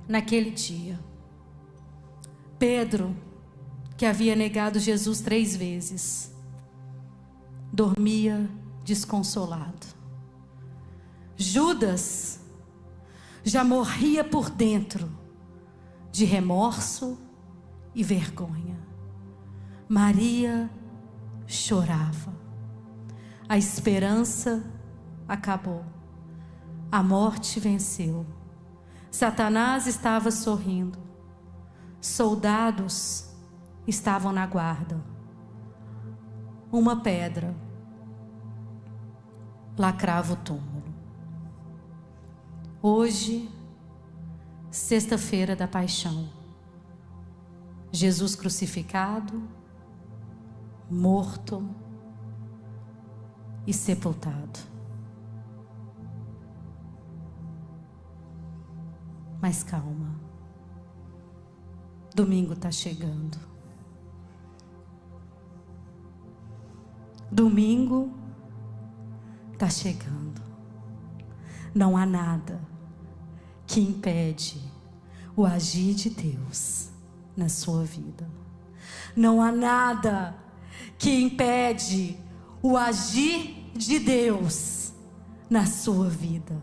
Naquele dia, Pedro, que havia negado Jesus 3 vezes, dormia desconsolado. Judas já morria por dentro de remorso e vergonha. Maria chorava. A esperança acabou. A morte venceu. Satanás estava sorrindo. Soldados estavam na guarda. Uma pedra lacrava o túmulo. Hoje, sexta-feira da Paixão, Jesus crucificado, morto e sepultado. Mas calma, domingo está chegando. Domingo está chegando. Não há nada que impede o agir de Deus na sua vida. Não há nada que impede o agir de Deus na sua vida.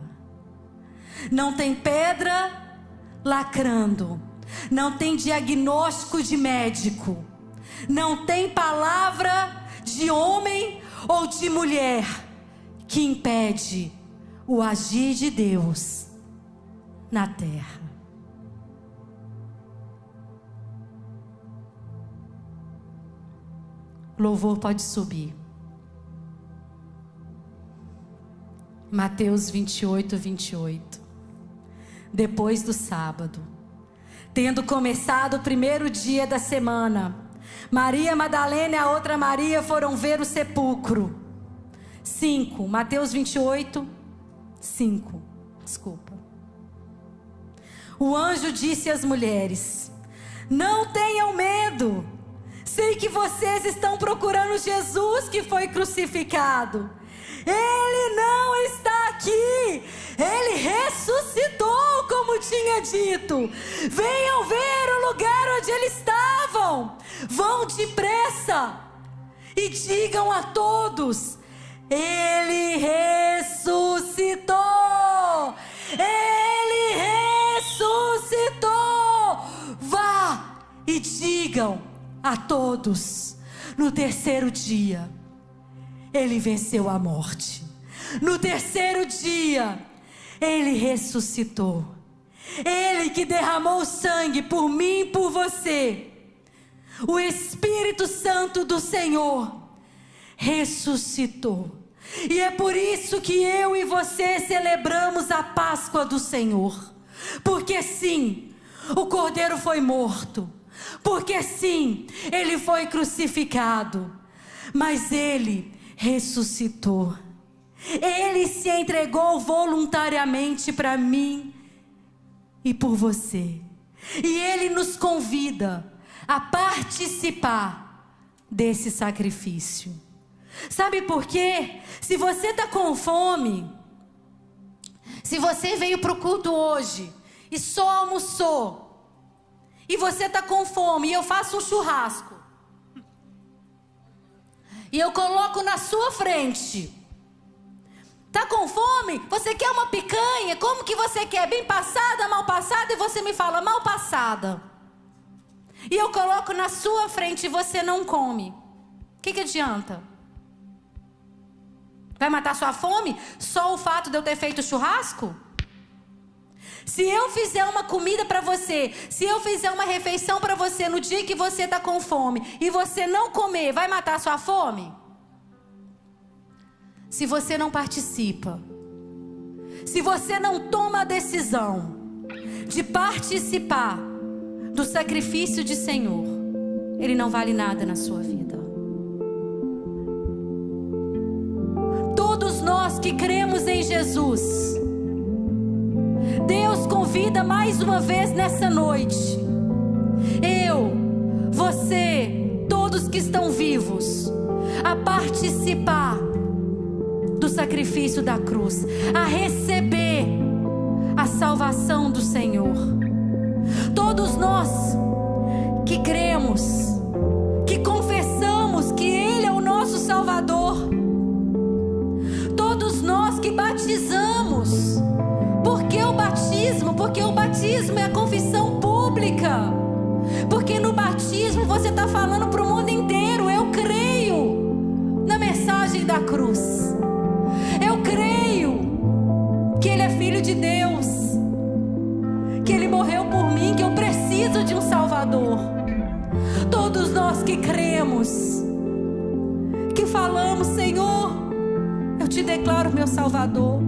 Não tem pedra lacrando, não tem diagnóstico de médico, não tem palavra de homem ou de mulher que impede o agir de Deus na terra. Louvor pode subir. Mateus 28, 28. Depois do sábado, tendo começado o primeiro dia da semana, Maria Madalena e a outra Maria foram ver o sepulcro. 5, Mateus 28, 5, desculpa. O anjo disse às mulheres: não tenham medo, sei que vocês estão procurando Jesus que foi crucificado. Ele não está aqui, ele ressuscitou, como tinha dito. Venham ver o lugar onde eles estavam. Vão depressa e digam a todos: ele ressuscitou, ele ressuscitou. Vá e digam a todos: no terceiro dia ele venceu a morte. No terceiro dia ele ressuscitou. Ele que derramou sangue por mim e por você, o Espírito Santo do Senhor ressuscitou. E é por isso que eu e você celebramos a Páscoa do Senhor. Porque sim, o Cordeiro foi morto. Porque sim, ele foi crucificado. Mas ele ressuscitou. Ele se entregou voluntariamente para mim e por você. E ele nos convida a participar desse sacrifício. Sabe por quê? Se você está com fome, se você veio para o culto hoje e só almoçou, e você está com fome e eu faço um churrasco, e eu coloco na sua frente. Tá com fome? Você quer uma picanha? Como que você quer? Bem passada, mal passada? E você me fala mal passada. E eu coloco na sua frente e você não come. O que adianta? Vai matar sua fome? Só o fato de eu ter feito churrasco? Se eu fizer uma comida para você, se eu fizer uma refeição para você no dia que você está com fome e você não comer, vai matar sua fome? Se você não participa, se você não toma a decisão de participar do sacrifício de Senhor, ele não vale nada na sua vida. Todos nós que cremos em Jesus, Deus convida mais uma vez nessa noite, eu, você, todos que estão vivos, a participar do sacrifício da cruz, a receber a salvação do Senhor. Todos nós que cremos, que confessamos que Ele é o nosso Salvador, todos nós que batizamos. Por que o batismo? Porque o batismo é a confissão pública. Porque no batismo você está falando para o mundo inteiro: eu creio na mensagem da cruz. Eu creio que Ele é Filho de Deus, que Ele morreu por mim, que eu preciso de um Salvador. Todos nós que cremos, que falamos: Senhor, eu te declaro meu Salvador.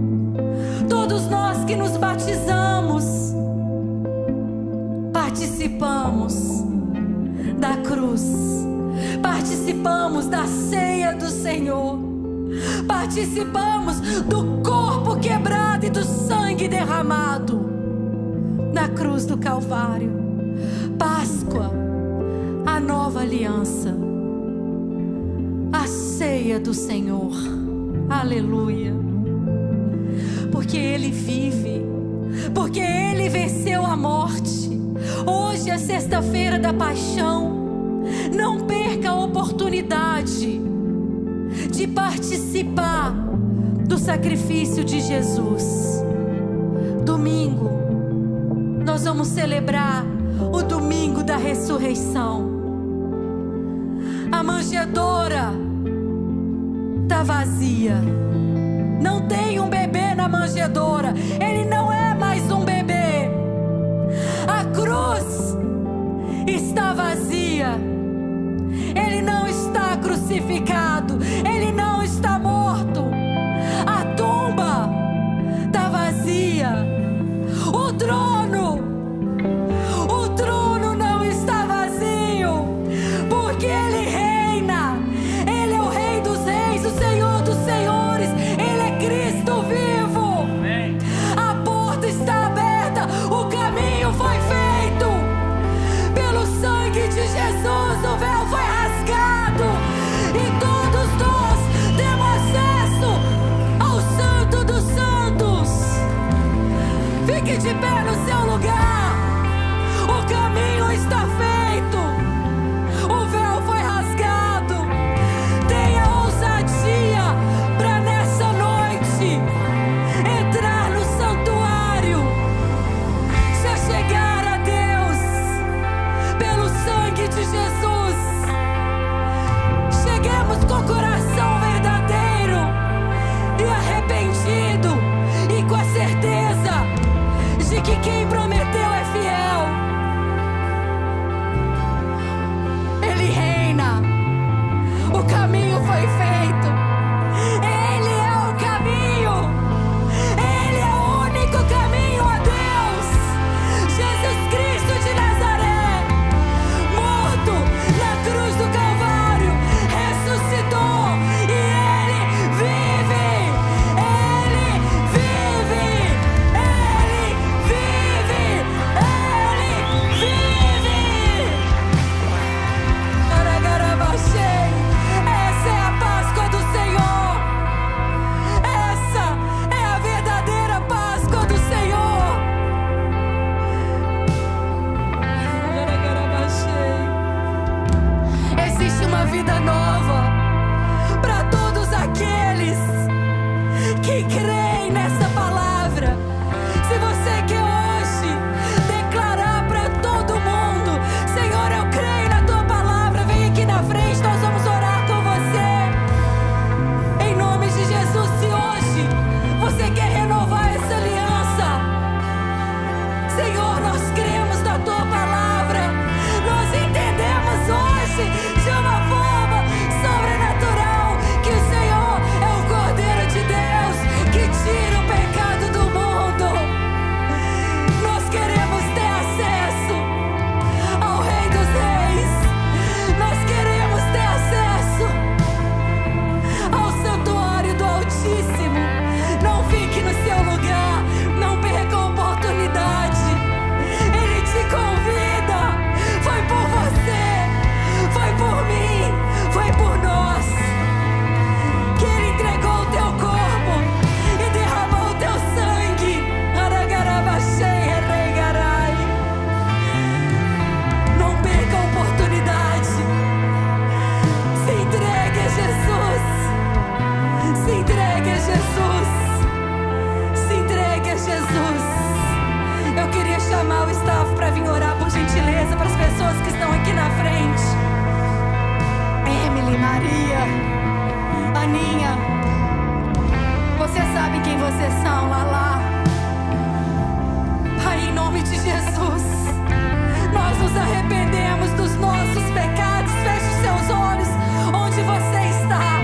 Todos nós que nos batizamos, participamos da cruz, participamos da ceia do Senhor, participamos do corpo quebrado e do sangue derramado na cruz do Calvário. Páscoa, a nova aliança, a ceia do Senhor. Aleluia. Porque Ele vive, porque Ele venceu a morte. Hoje é sexta-feira da paixão. Não perca a oportunidade de participar do sacrifício de Jesus. Domingo, nós vamos celebrar o domingo da ressurreição. A manjedoura está vazia. Não tem um bebê na manjedoura. Ele não é mais um bebê. A cruz está vazia. Ele não está crucificado. Ele não está morto. A tumba está vazia. O trono não está vazio, porque Ele reina. Ele é o Rei dos Reis, o Senhor dos Senhores. Ele é Cristo vivo. Amém. A porta está aberta. O caminho foi feito. Pelo sangue de Jesus, o véu foi rasgado. E todos nós temos acesso ao Santo dos Santos. Fique de pé no seu lugar. O caminho está feito. O véu foi rasgado. Tenha ousadia para nessa noite entrar no santuário, se chegar a Deus pelo sangue de Jesus. Cheguemos com o coração verdadeiro e arrependido, e com a certeza de que quem prometeu é fiel. Ele reina. O caminho foi feito. Ele é o caminho. Ele é o único caminho a Deus. Jesus Cristo de Nazaré, morto na cruz do Calvário, ressuscitou e Ele vive. Ele vive. Ele vive. Ele vive. Aragarabachei. Essa é a Páscoa do Senhor. Essa é a verdadeira Páscoa do Senhor. Aragarabachei. Existe uma vida nova. vocês são, Lala. Pai, em nome de Jesus, nós nos arrependemos dos nossos pecados. Feche os seus olhos onde você está.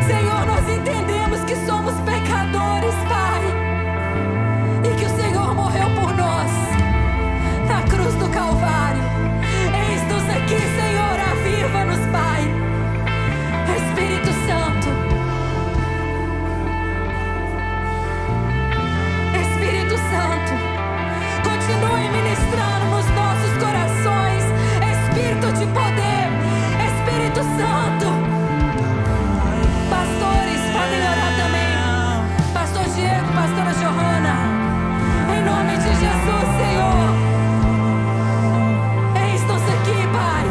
Senhor, nós entendemos que somos pecadores, Pai, e que o Senhor morreu por nós na cruz do Calvário. Eis-nos aqui, Senhor, aviva-nos, Pai. Espírito Santo, Espírito Santo, continue ministrando nos nossos corações. Espírito de poder, Espírito Santo. Pastores, podem orar também. Pastor Diego, pastora Johanna, em nome de Jesus, Senhor. Eis-nos aqui, Pai.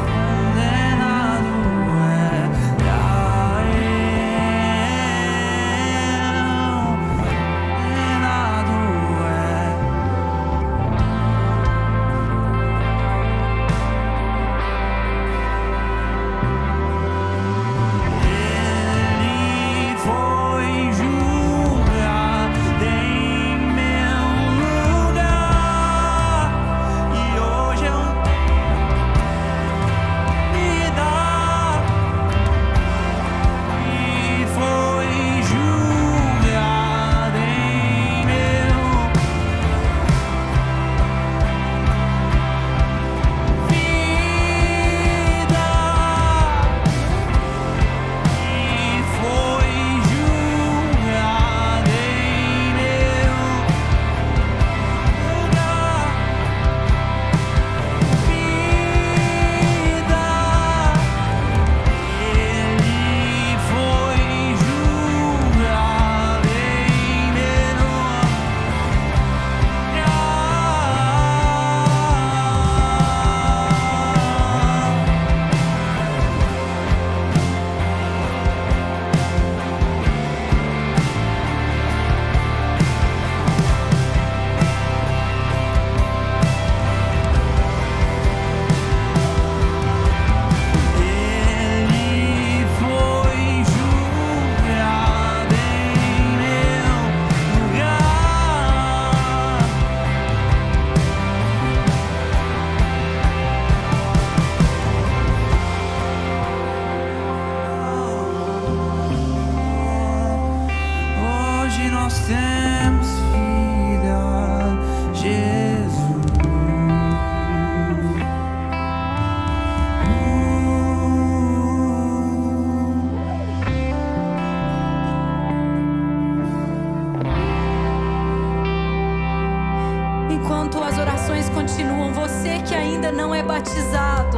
Enquanto as orações continuam, você que ainda não é batizado,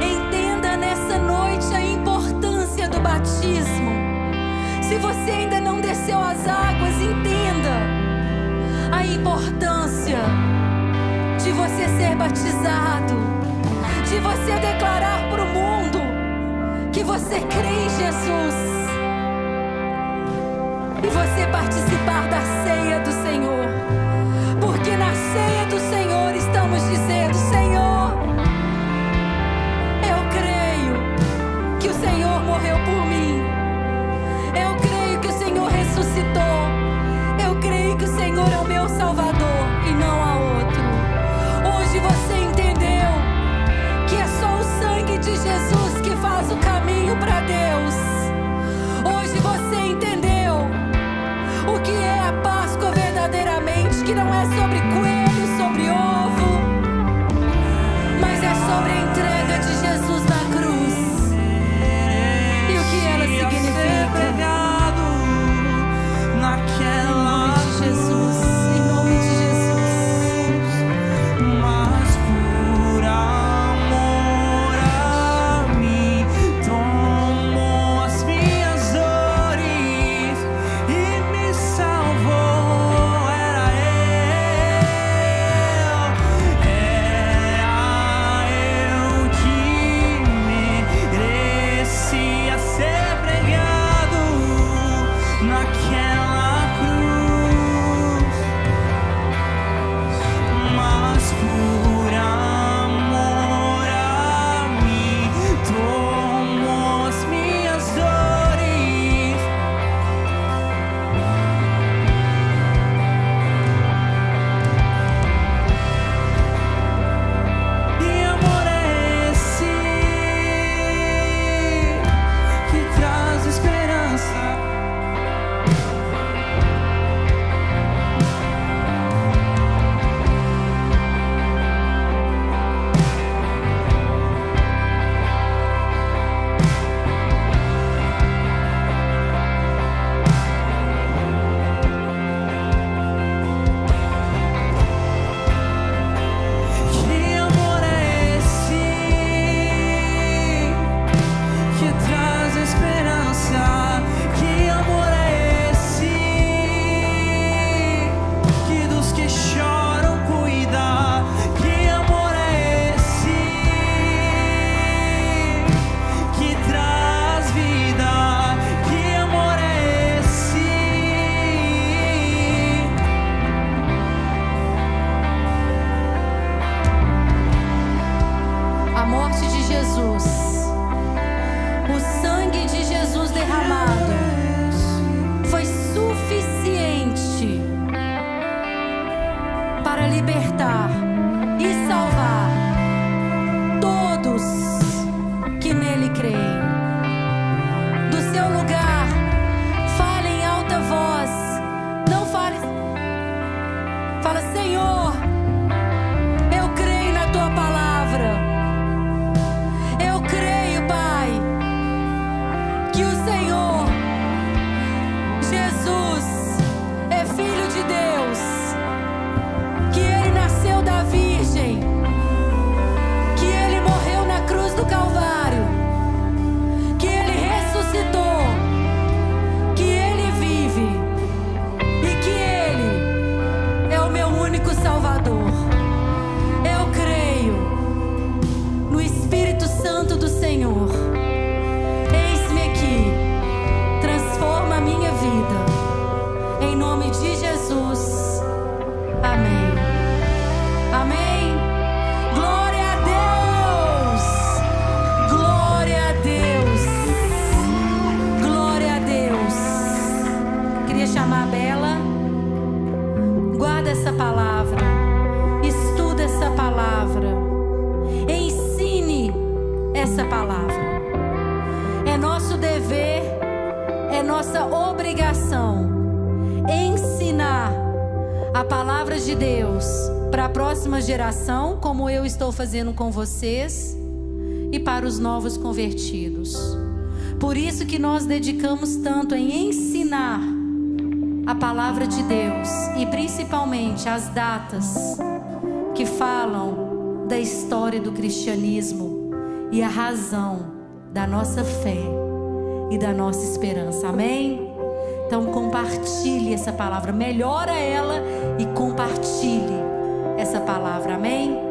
entenda nessa noite a importância do batismo. Se você ainda não desceu as águas, entenda a importância de você ser batizado, de você declarar para o mundo que você crê em Jesus e você participar da ceia do Senhor. Porque na ceia do Senhor estamos dizendo: Senhor, eu creio que o Senhor morreu por mim. Eu creio que o Senhor ressuscitou. Eu creio que o Senhor é o meu Salvador e não há outro. Hoje você entendeu que é só o sangue de Jesus que faz o caminho para Deus. Hoje você entendeu o que é a Páscoa verdadeiramente, que não é sobre coelho, sobre ovo, mas é sobre a entrega de Jesus na cruz e o que ela significa. Em nome de Jesus, em nome de morte de Jesus, o sangue de Jesus derramado, foi suficiente para libertar e salvar todos que nele creem. Do seu lugar, fale em alta voz. Não fale. Fala: Senhor, eu creio na tua palavra. Eu creio, Pai, que o Senhor Jesus é Filho de Deus, que Ele nasceu da Virgem, que Ele morreu na cruz do Calvário, que Ele ressuscitou, que Ele vive e que Ele é o meu único Salvador. Eu creio no Espírito Santo do Senhor. Eis-me aqui, transforma a minha vida, em nome de Jesus. Amém. Amém. Glória a Deus. Glória a Deus. Glória a Deus. Queria chamar a Bela. Guarda essa palavra. Estuda essa palavra. Ensine essa palavra. É nosso dever, é nossa obrigação ensinar a palavra de Deus para a próxima geração, como eu estou fazendo com vocês, e para os novos convertidos. Por isso que nós dedicamos tanto em ensinar a palavra de Deus, e principalmente as datas que falam da história do cristianismo e a razão da nossa fé e da nossa esperança. Amém? Então compartilhe essa palavra, melhora ela e compartilhe essa palavra. Amém?